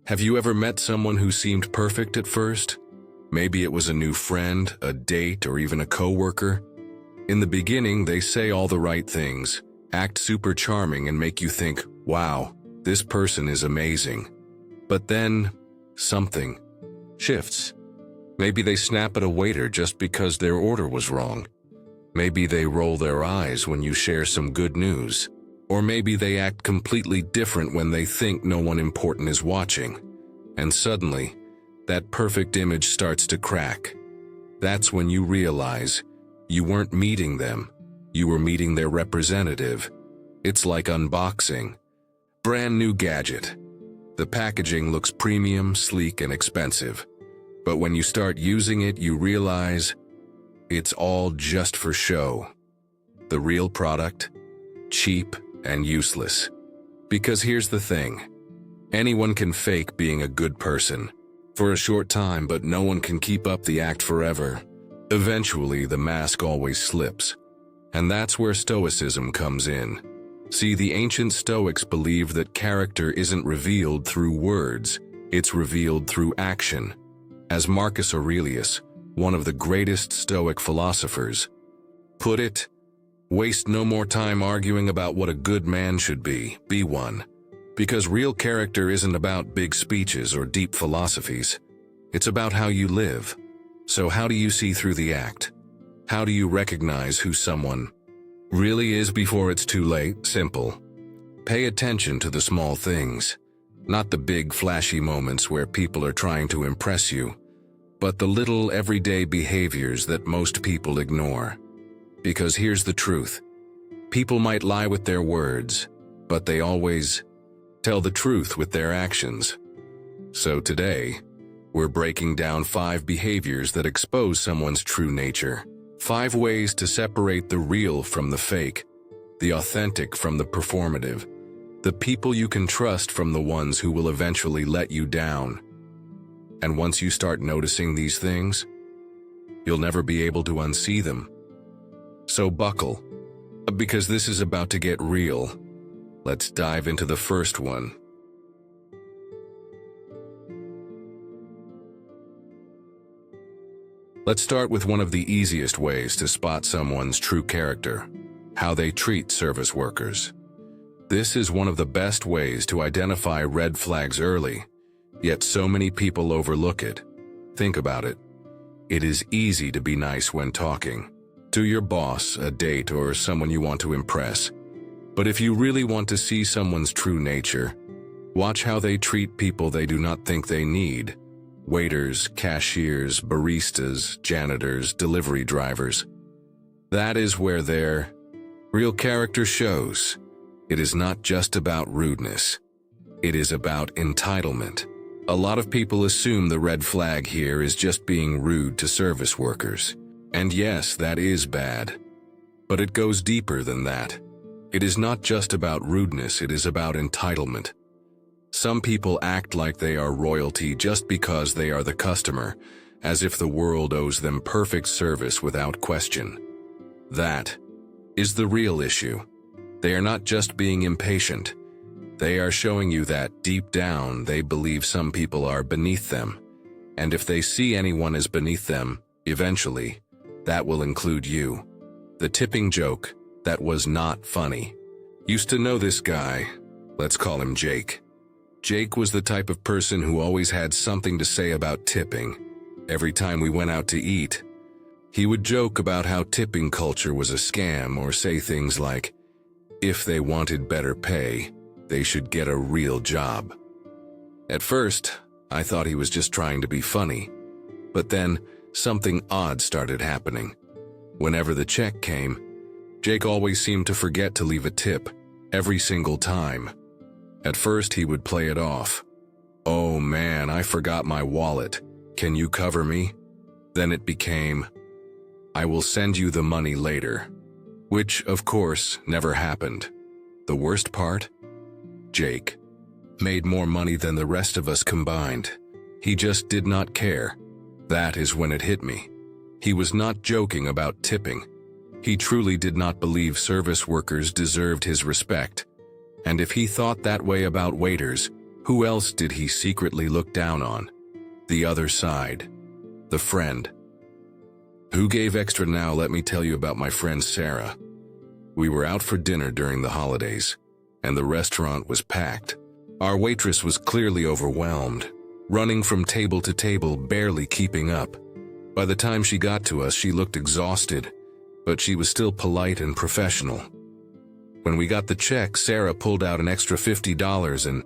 Have you ever met someone who seemed perfect at first? Maybe it was a new friend, a date, or even a coworker. In the beginning, they say all the right things, act super charming, and make you think, wow, this person is amazing. But then, something shifts. Maybe they snap at a waiter just because their order was wrong. Maybe they roll their eyes when you share some good news. Or maybe they act completely different when they think no one important is watching. And suddenly, that perfect image starts to crack. That's when you realize you weren't meeting them, you were meeting their representative. It's like unboxing. Brand new gadget. The packaging looks premium, sleek, and expensive. But when you start using it, you realize it's all just for show. The real product? Cheap and useless. Because here's the thing. Anyone can fake being a good person for a short time, but no one can keep up the act forever. Eventually, the mask always slips. And that's where Stoicism comes in. See, the ancient Stoics believed that character isn't revealed through words, it's revealed through action. As Marcus Aurelius, one of the greatest Stoic philosophers, put it, waste no more time arguing about what a good man should be one. Because real character isn't about big speeches or deep philosophies. It's about how you live. So how do you see through the act? How do you recognize who someone really is before it's too late? Simple. Pay attention to the small things. Not the big flashy moments where people are trying to impress you, but the little everyday behaviors that most people ignore. Because here's the truth. People might lie with their words, but they always tell the truth with their actions. So today, we're breaking down 5 behaviors that expose someone's true nature. 5 ways to separate the real from the fake, the authentic from the performative, the people you can trust from the ones who will eventually let you down. And once you start noticing these things, you'll never be able to unsee them. So buckle, because this is about to get real. Let's dive into the first one. Let's start with one of the easiest ways to spot someone's true character: how they treat service workers. This is one of the best ways to identify red flags early, yet so many people overlook it. Think about it. It is easy to be nice when talking to your boss, a date, or someone you want to impress. But if you really want to see someone's true nature, watch how they treat people they do not think they need. Waiters, cashiers, baristas, janitors, delivery drivers. That is where their real character shows. It is not just about rudeness. It is about entitlement. A lot of people assume the red flag here is just being rude to service workers. And yes, that is bad. But it goes deeper than that. It is not just about rudeness, it is about entitlement. Some people act like they are royalty just because they are the customer, as if the world owes them perfect service without question. That is the real issue. They are not just being impatient. They are showing you that, deep down, they believe some people are beneath them. And if they see anyone as beneath them, eventually, that will include you. The tipping joke that was not funny. Used to know this guy. Let's call him Jake. Jake was the type of person who always had something to say about tipping. Every time we went out to eat, he would joke about how tipping culture was a scam, or say things like, if they wanted better pay, they should get a real job. At first, I thought he was just trying to be funny. But then, something odd started happening. Whenever the check came, Jake always seemed to forget to leave a tip, every single time. At first, he would play it off. Oh man, I forgot my wallet. Can you cover me? Then it became, I will send you the money later. Which, of course, never happened. The worst part? Jake made more money than the rest of us combined. He just did not care. That is when it hit me. He was not joking about tipping. He truly did not believe service workers deserved his respect. And if he thought that way about waiters, Who else did he secretly look down on? The other side. The friend. Who gave extra? Now let me tell you about my friend Sarah. We were out for dinner during the holidays, and the restaurant was packed. Our waitress was clearly overwhelmed, running from table to table, barely keeping up. By the time she got to us, she looked exhausted, but she was still polite and professional. When we got the check, Sarah pulled out an extra $50 and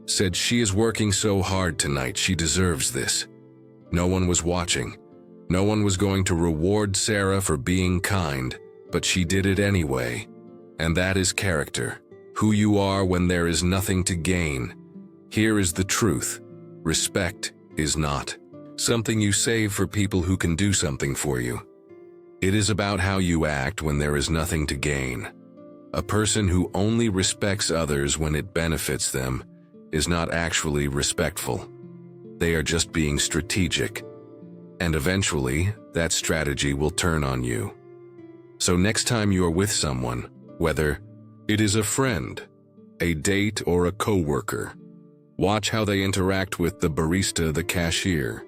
said she is working so hard tonight, she deserves this. No one was watching. No one was going to reward Sarah for being kind, but she did it anyway. And that is character. Who you are when there is nothing to gain. Here is the truth. Respect is not something you save for people who can do something for you. It is about how you act when there is nothing to gain. A person who only respects others when it benefits them is not actually respectful. They are just being strategic. And eventually, that strategy will turn on you. So next time you are with someone, whether it is a friend, a date, or a coworker, watch how they interact with the barista, the cashier,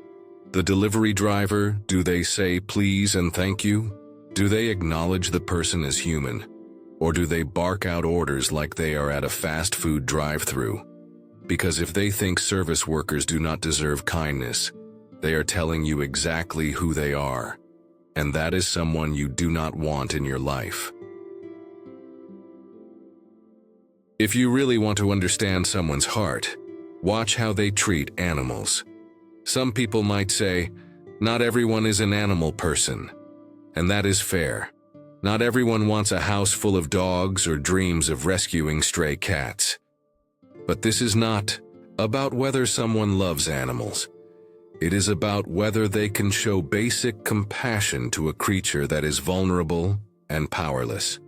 the delivery driver. Do they say please and thank you? Do they acknowledge the person as human? Or do they bark out orders like they are at a fast food drive-thru? Because if they think service workers do not deserve kindness, they are telling you exactly who they are. And that is someone you do not want in your life. If you really want to understand someone's heart, watch how they treat animals. Some people might say, not everyone is an animal person. And that is fair. Not everyone wants a house full of dogs or dreams of rescuing stray cats. But this is not about whether someone loves animals. It is about whether they can show basic compassion to a creature that is vulnerable and powerless.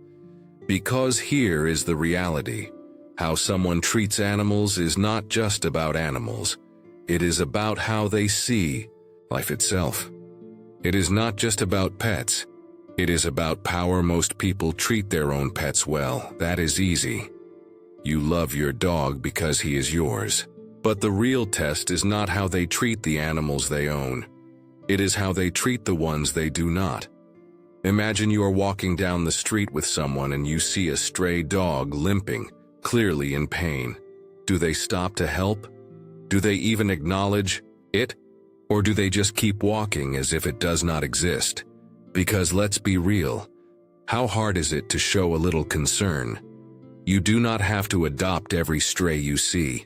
Because here is the reality. How someone treats animals is not just about animals. It is about how they see life itself. It is not just about pets. It is about power. Most people treat their own pets well. That is easy. You love your dog because he is yours. But the real test is not how they treat the animals they own. It is how they treat the ones they do not. Imagine you are walking down the street with someone and you see a stray dog limping, clearly in pain. Do they stop to help? Do they even acknowledge it? Or do they just keep walking as if it does not exist? Because let's be real, how hard is it to show a little concern? You do not have to adopt every stray you see.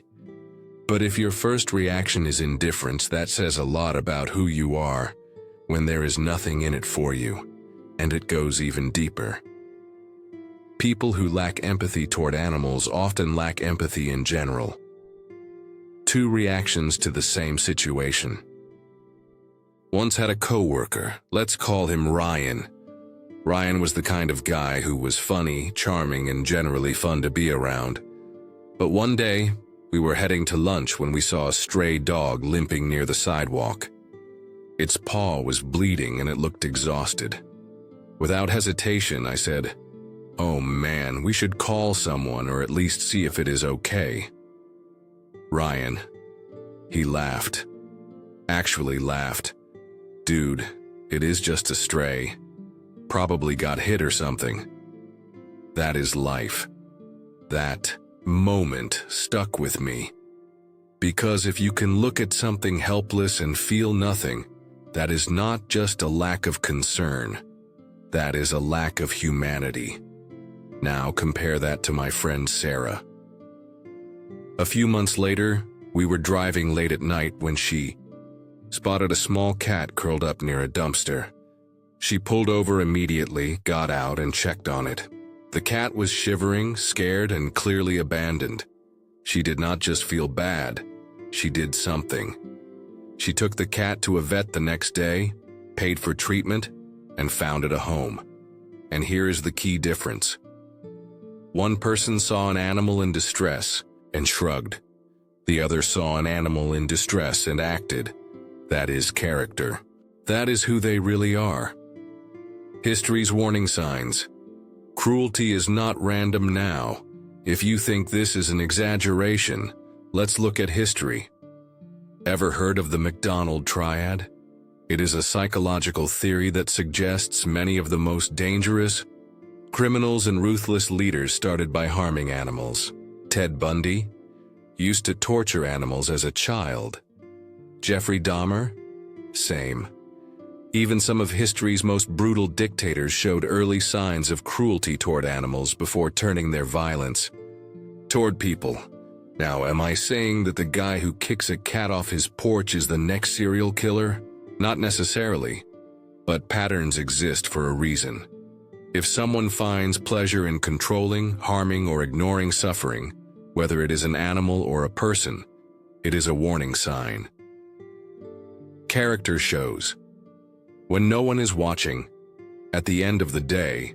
But if your first reaction is indifference, that says a lot about who you are when there is nothing in it for you, and it goes even deeper. People who lack empathy toward animals often lack empathy in general. Two reactions to the same situation. Once had a coworker, let's call him Ryan. Ryan was the kind of guy who was funny, charming, and generally fun to be around. But one day, we were heading to lunch when we saw a stray dog limping near the sidewalk. Its paw was bleeding and it looked exhausted. Without hesitation, I said, "Oh man, we should call someone or at least see if it is okay." Ryan, he laughed. Actually laughed. "Dude, it is just a stray. Probably got hit or something." That is life. That moment stuck with me. Because if you can look at something helpless and feel nothing, that is not just a lack of concern. That is a lack of humanity. Now compare that to my friend Sarah. A few months later, we were driving late at night when she spotted a small cat curled up near a dumpster. She pulled over immediately, got out, and checked on it. The cat was shivering, scared, and clearly abandoned. She did not just feel bad, she did something. She took the cat to a vet the next day, paid for treatment, and found it a home. And here is the key difference. One person saw an animal in distress and shrugged. The other saw an animal in distress and acted. That is character. That is who they really are. History's warning signs. Cruelty is not random now. If you think this is an exaggeration, Let's look at history. Ever heard of the McDonald Triad? It is a psychological theory that suggests many of the most dangerous criminals and ruthless leaders started by harming animals. Ted Bundy used to torture animals as a child. Jeffrey Dahmer? Same. Even some of history's most brutal dictators showed early signs of cruelty toward animals before turning their violence toward people. Now, am I saying that the guy who kicks a cat off his porch is the next serial killer? Not necessarily, but patterns exist for a reason. If someone finds pleasure in controlling, harming, or ignoring suffering, whether it is an animal or a person, it is a warning sign. Character shows. When no one is watching, at the end of the day,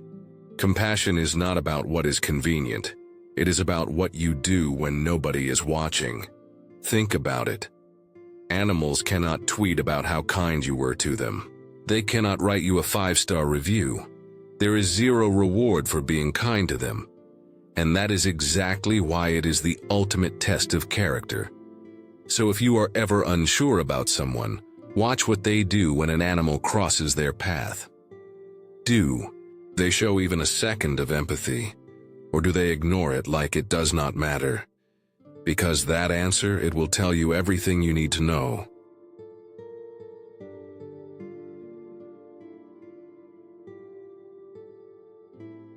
compassion is not about what is convenient. It is about what you do when nobody is watching. Think about it. Animals cannot tweet about how kind you were to them. They cannot write you a 5-star review. There is zero reward for being kind to them. And that is exactly why it is the ultimate test of character. So if you are ever unsure about someone, watch what they do when an animal crosses their path. Do they show even a second of empathy? Or do they ignore it like it does not matter? Because that answer, it will tell you everything you need to know.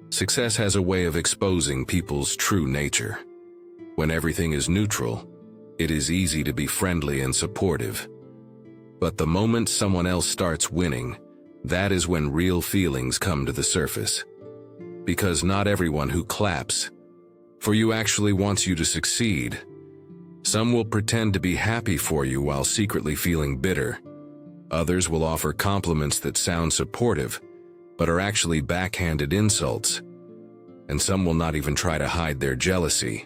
Success has a way of exposing people's true nature. When everything is neutral, it is easy to be friendly and supportive. But the moment someone else starts winning, that is when real feelings come to the surface. Because not everyone who claps for you actually wants you to succeed. Some will pretend to be happy for you while secretly feeling bitter. Others will offer compliments that sound supportive, but are actually backhanded insults. And some will not even try to hide their jealousy.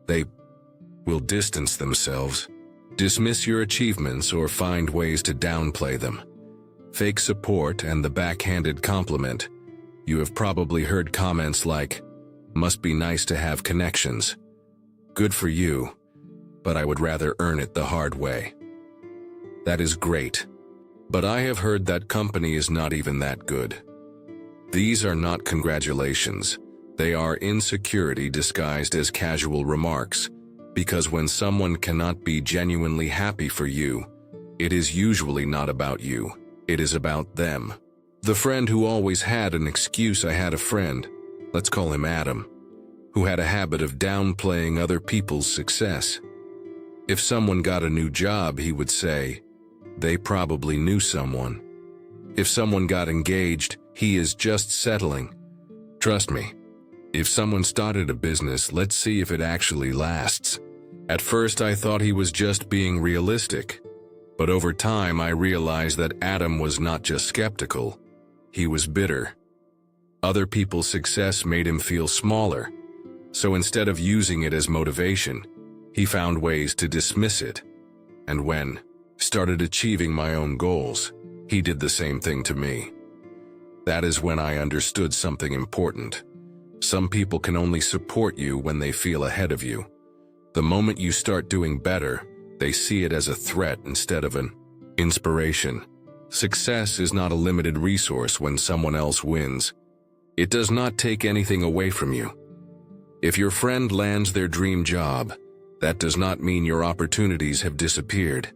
They will distance themselves, dismiss your achievements, or find ways to downplay them. Fake support and the backhanded compliment. You have probably heard comments like, "Must be nice to have connections. Good for you, but I would rather earn it the hard way." That is great, but I have heard that company is not even that good. These are not congratulations. They are insecurity disguised as casual remarks, because when someone cannot be genuinely happy for you, it is usually not about you. It is about them. The friend who always had an excuse. I had a friend, let's call him Adam, who had a habit of downplaying other people's success. If someone got a new job, he would say, "They probably knew someone." If someone got engaged, "He is just settling." Trust me, if someone started a business, let's see if it actually lasts. At first I thought he was just being realistic, but over time I realized that Adam was not just skeptical, he was bitter. Other people's success made him feel smaller, so instead of using it as motivation, he found ways to dismiss it. And when started achieving my own goals, he did the same thing to me. That is when I understood something important. Some people can only support you when they feel ahead of you. The moment you start doing better, they see it as a threat instead of an inspiration. Success is not a limited resource when someone else wins. It does not take anything away from you. If your friend lands their dream job, that does not mean your opportunities have disappeared.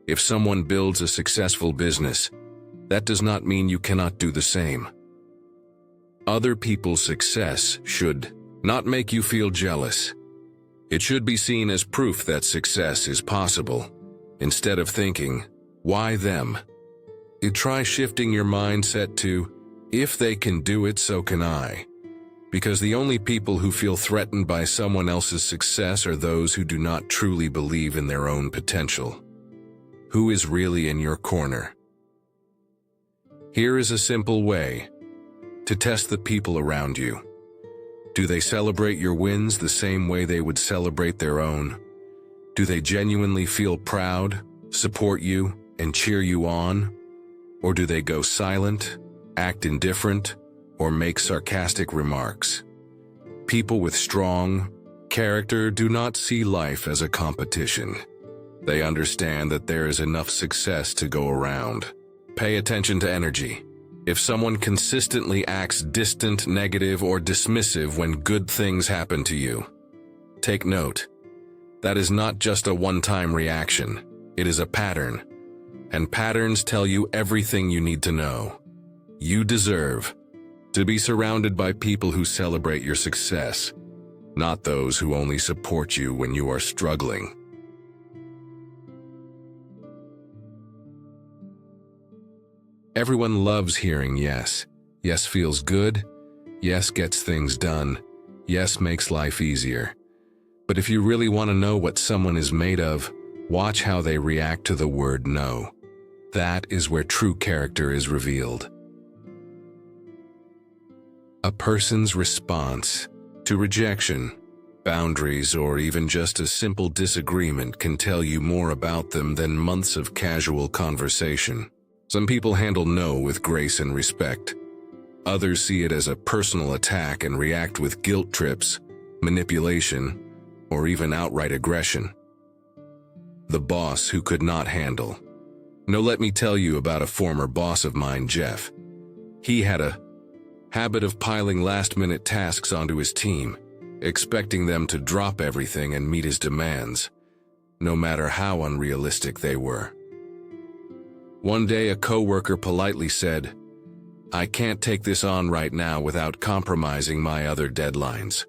If someone builds a successful business, that does not mean you cannot do the same. Other people's success should not make you feel jealous. It should be seen as proof that success is possible, instead of thinking, "Why them?" Try shifting your mindset to, "If they can do it, so can I." Because the only people who feel threatened by someone else's success are those who do not truly believe in their own potential. Who is really in your corner? Here is a simple way to test the people around you. Do they celebrate your wins the same way they would celebrate their own? Do they genuinely feel proud, support you, and cheer you on? Or do they go silent, act indifferent, or make sarcastic remarks? People with strong character do not see life as a competition. They understand that there is enough success to go around. Pay attention to energy. If someone consistently acts distant, negative, or dismissive when good things happen to you, take note. That is not just a one-time reaction. It is a pattern. And patterns tell you everything you need to know. You deserve to be surrounded by people who celebrate your success, not those who only support you when you are struggling. Everyone loves hearing yes. Yes feels good. Yes gets things done. Yes makes life easier. But if you really want to know what someone is made of, watch how they react to the word no. That is where true character is revealed. A person's response to rejection, boundaries, or even just a simple disagreement can tell you more about them than months of casual conversation. Some people handle no with grace and respect. Others see it as a personal attack and react with guilt trips, manipulation, or even outright aggression. The boss who could not handle. Now let me tell you about a former boss of mine, Jeff. He had a habit of piling last-minute tasks onto his team, expecting them to drop everything and meet his demands, no matter how unrealistic they were. One day, a coworker politely said, "I can't take this on right now without compromising my other deadlines."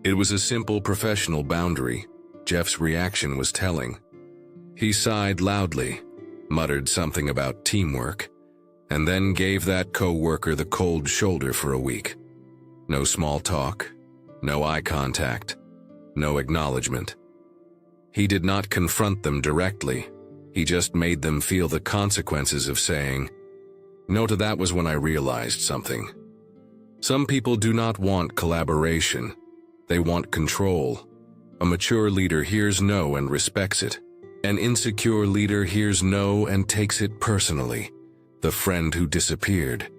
It was a simple professional boundary. Jeff's reaction was telling. He sighed loudly, muttered something about teamwork, and then gave that coworker the cold shoulder for a week. No small talk, no eye contact, no acknowledgement. He did not confront them directly. He just made them feel the consequences of saying no. To that was when I realized something. Some people do not want collaboration. They want control. A mature leader hears no and respects it. An insecure leader hears no and takes it personally. The friend who disappeared.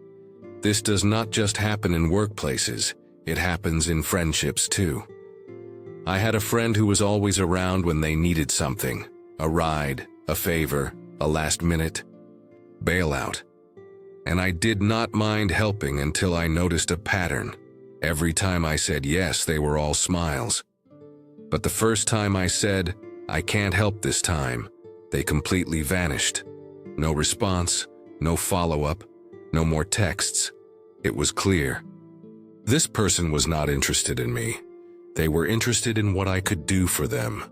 This does not just happen in workplaces. It happens in friendships too. I had a friend who was always around when they needed something. A ride, a favor, a last-minute bailout. And I did not mind helping until I noticed a pattern. Every time I said yes, they were all smiles. But the first time I said, "I can't help this time," they completely vanished. No response, no follow-up, no more texts. It was clear. This person was not interested in me. They were interested in what I could do for them.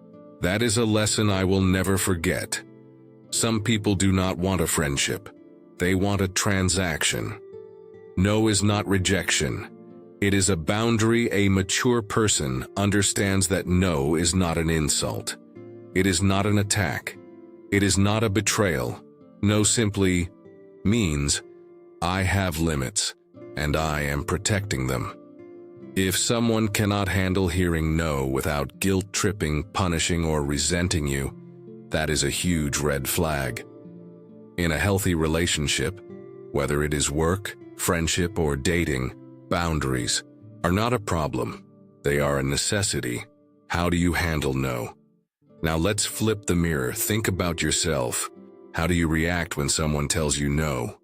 That is a lesson I will never forget. Some people do not want a friendship. They want a transaction. No is not rejection. It is a boundary. A mature person understands that no is not an insult. It is not an attack. It is not a betrayal. No simply means, I have limits, and I am protecting them. If someone cannot handle hearing no without guilt-tripping, punishing, or resenting you, that is a huge red flag. In a healthy relationship, whether it is work, friendship, or dating, boundaries are not a problem. They are a necessity. How do you handle no? Now let's flip the mirror. Think about yourself. How do you react when someone tells you no?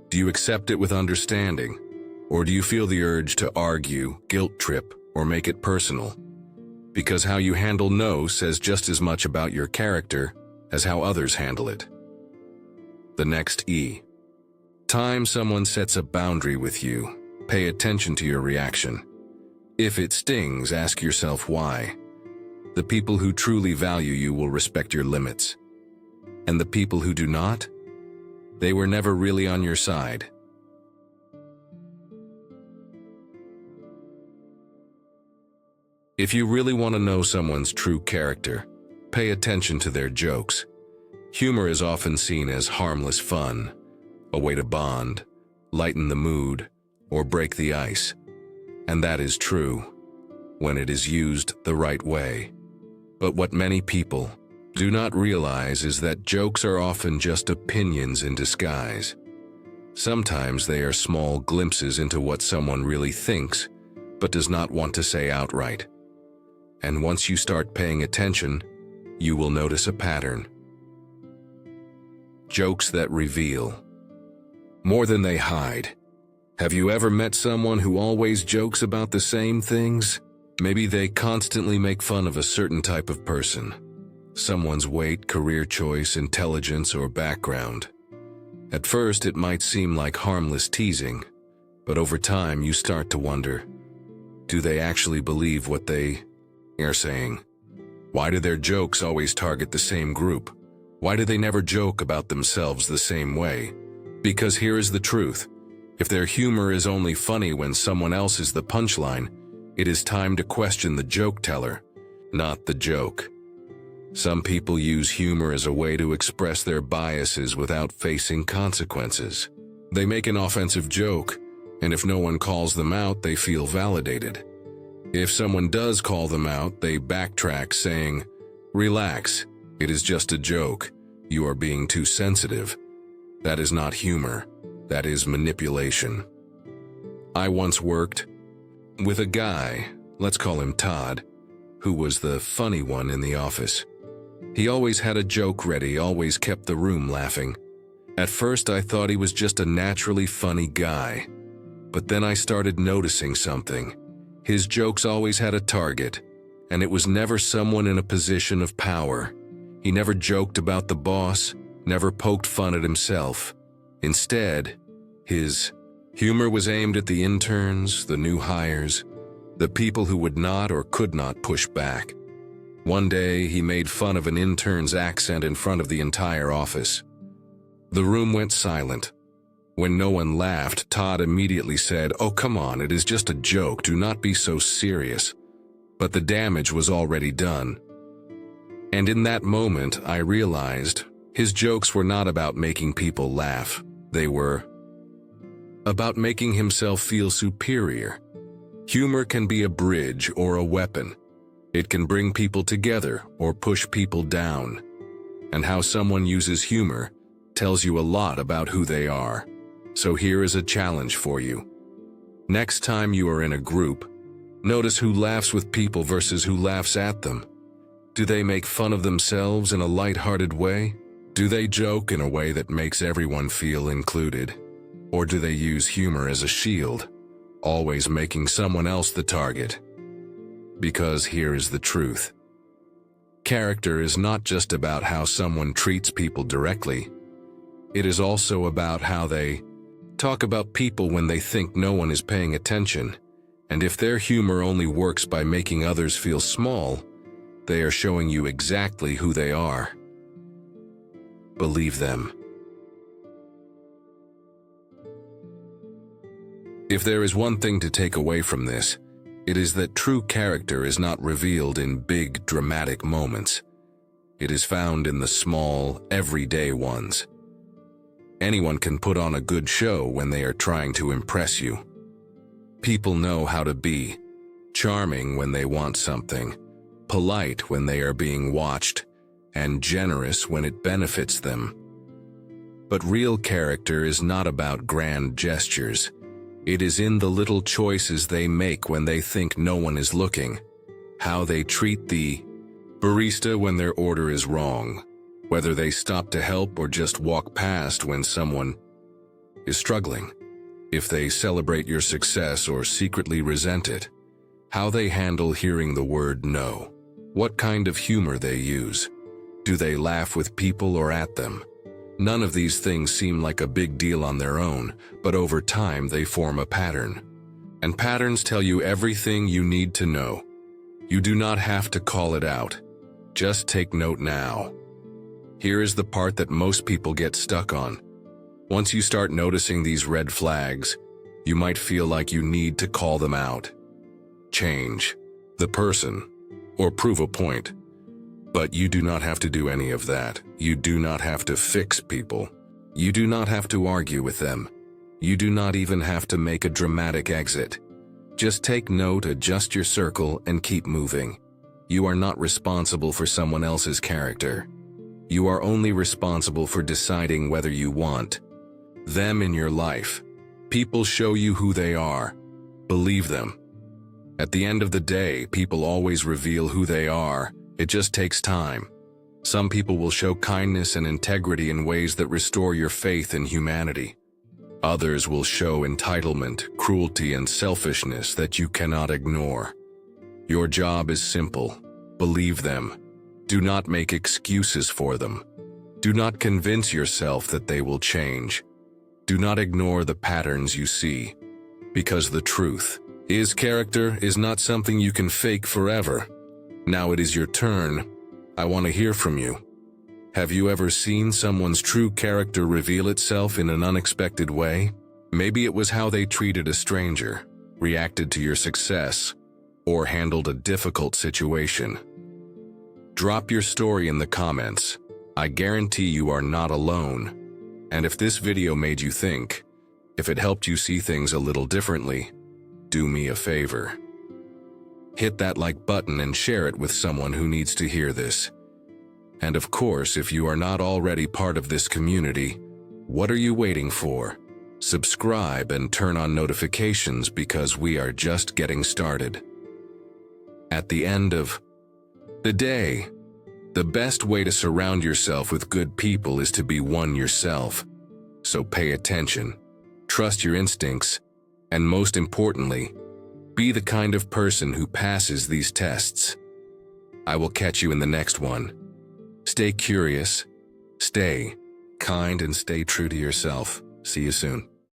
Do you accept it with understanding? Or do you feel the urge to argue, guilt trip, or make it personal? Because how you handle no says just as much about your character as how others handle it. The next E. Time someone sets a boundary with you, pay attention to your reaction. If it stings, ask yourself why. The people who truly value you will respect your limits. And the people who do not, they were never really on your side. If you really want to know someone's true character, pay attention to their jokes. Humor is often seen as harmless fun, a way to bond, lighten the mood, or break the ice. And that is true, when it is used the right way. But what many people do not realize is that jokes are often just opinions in disguise. Sometimes they are small glimpses into what someone really thinks, but does not want to say outright. And once you start paying attention, you will notice a pattern. Jokes that reveal more than they hide. Have you ever met someone who always jokes about the same things? Maybe they constantly make fun of a certain type of person, someone's weight, career choice, intelligence, or background. At first, it might seem like harmless teasing, but over time you start to wonder, do they actually believe what they are saying? Why do their jokes always target the same group? Why do they never joke about themselves the same way? Because here is the truth. If their humor is only funny when someone else is the punchline, it is time to question the joke teller, not the joke. Some people use humor as a way to express their biases without facing consequences. They make an offensive joke, and if no one calls them out, they feel validated. If someone does call them out, they backtrack saying, "Relax, it is just a joke. You are being too sensitive." That is not humor. That is manipulation. I once worked with a guy, let's call him Todd, who was the funny one in the office. He always had a joke ready, always kept the room laughing. At first I thought he was just a naturally funny guy. But then I started noticing something. His jokes always had a target, and it was never someone in a position of power. He never joked about the boss, never poked fun at himself. Instead, his humor was aimed at the interns, the new hires, the people who would not or could not push back. One day, he made fun of an intern's accent in front of the entire office. The room went silent. When no one laughed, Todd immediately said, "Oh, come on, it is just a joke, do not be so serious." But the damage was already done. And in that moment, I realized his jokes were not about making people laugh. They were about making himself feel superior. Humor can be a bridge or a weapon. It can bring people together or push people down. And how someone uses humor tells you a lot about who they are. So here is a challenge for you. Next time you are in a group, notice who laughs with people versus who laughs at them. Do they make fun of themselves in a light-hearted way? Do they joke in a way that makes everyone feel included? Or do they use humor as a shield, always making someone else the target? Because here is the truth. Character is not just about how someone treats people directly. It is also about how they talk about people when they think no one is paying attention. And if their humor only works by making others feel small, they are showing you exactly who they are. Believe them. If there is one thing to take away from this, it is that true character is not revealed in big, dramatic moments. It is found in the small, everyday ones. Anyone can put on a good show when they are trying to impress you. People know how to be charming when they want something, polite when they are being watched, and generous when it benefits them. But real character is not about grand gestures. It is in the little choices they make when they think no one is looking, how they treat the barista when their order is wrong, whether they stop to help or just walk past when someone is struggling, if they celebrate your success or secretly resent it, how they handle hearing the word no, what kind of humor they use. Do they laugh with people or at them? None of these things seem like a big deal on their own, but over time they form a pattern. And patterns tell you everything you need to know. You do not have to call it out. Just take note now. Here is the part that most people get stuck on. Once you start noticing these red flags, you might feel like you need to call them out. Change the person, or prove a point. But you do not have to do any of that. You do not have to fix people. You do not have to argue with them. You do not even have to make a dramatic exit. Just take note, adjust your circle, and keep moving. You are not responsible for someone else's character. You are only responsible for deciding whether you want them in your life. People show you who they are. Believe them. At the end of the day, people always reveal who they are. It just takes time. Some people will show kindness and integrity in ways that restore your faith in humanity. Others will show entitlement, cruelty, and selfishness that you cannot ignore. Your job is simple. Believe them. Do not make excuses for them. Do not convince yourself that they will change. Do not ignore the patterns you see. Because the truth is, character is not something you can fake forever. Now it is your turn. I want to hear from you. Have you ever seen someone's true character reveal itself in an unexpected way? Maybe it was how they treated a stranger, reacted to your success, or handled a difficult situation. Drop your story in the comments. I guarantee you are not alone. And if this video made you think, if it helped you see things a little differently, do me a favor. Hit that like button and share it with someone who needs to hear this. And of course, if you are not already part of this community, what are you waiting for? Subscribe and turn on notifications because we are just getting started. At the end of the day, the best way to surround yourself with good people is to be one yourself. So pay attention, trust your instincts, and most importantly, be the kind of person who passes these tests. I will catch you in the next one. Stay curious, stay kind, and stay true to yourself. See you soon.